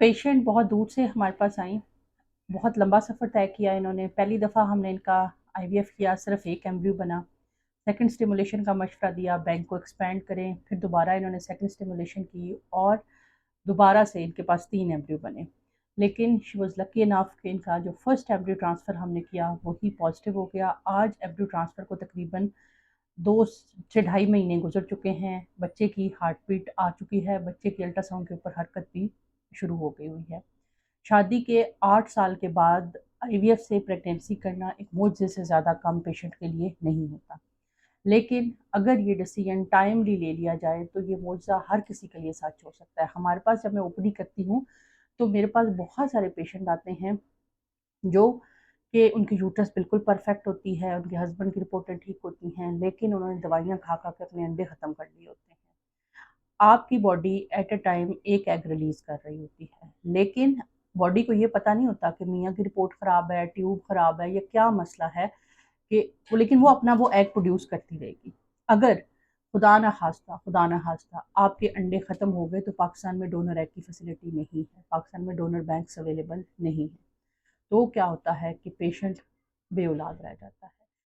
Patient बहुत दूर से हमारे पास आई, बहुत लंबा सफ़र तय किया इन्होंने। पहली दफ़ा हमने इनका आईवीएफ किया, सिर्फ एक एम्ब्रियो बना। सेकंड स्टिमुलेशन का मशवरा दिया, बैंक को एक्सपेंड करें। फिर दोबारा इन्होंने सेकंड स्टिमुलेशन की और दोबारा से इनके पास 3 एम्ब्रियो बने। लेकिन शी वाज़ लकी इनफ कि इनका जो फर्स्ट एम्ब्रियो ट्रांसफ़र हमने किया वही पॉजिटिव हो गया। आज एम्ब्रियो ट्रांसफ़र को तकरीबन 2 से ढाई महीने गुजर चुके हैं। बच्चे की हार्ट बीट आ चुकी है, बच्चे की अल्ट्रासाउंड के ऊपर हरकत भी शुरू हो गई हुई है। शादी के 8 साल के बाद आईवीएफ से प्रेगनेंसी करना एक मुआवजे से ज़्यादा कम पेशेंट के लिए नहीं होता। लेकिन अगर ये डिसीजन टाइमली ले लिया जाए तो ये मुआवजा हर किसी के लिए सच हो सकता है। हमारे पास जब मैं ओपीडी करती हूँ तो मेरे पास बहुत सारे पेशेंट आते हैं जो कि उनकी यूट्रस बिल्कुल परफेक्ट होती है, उनके हस्बैंड की रिपोर्टें ठीक होती हैं, लेकिन उन्होंने दवाइयाँ खा खा के अपने अंडे ख़त्म कर लिए होते हैं। आपकी बॉडी एट अ टाइम एक एग रिलीज़ कर रही होती है, लेकिन बॉडी को ये पता नहीं होता कि मियाँ की रिपोर्ट ख़राब है, ट्यूब ख़राब है या क्या मसला है, कि लेकिन वो अपना वो एग प्रोड्यूस करती रहेगी। अगर खुदा ना खास्ता आपके अंडे ख़त्म हो गए तो पाकिस्तान में डोनर एग की फैसिलिटी नहीं है, पाकिस्तान में डोनर बैंक्स अवेलेबल नहीं है। तो क्या होता है कि पेशेंट बे औलाद रह जाता है।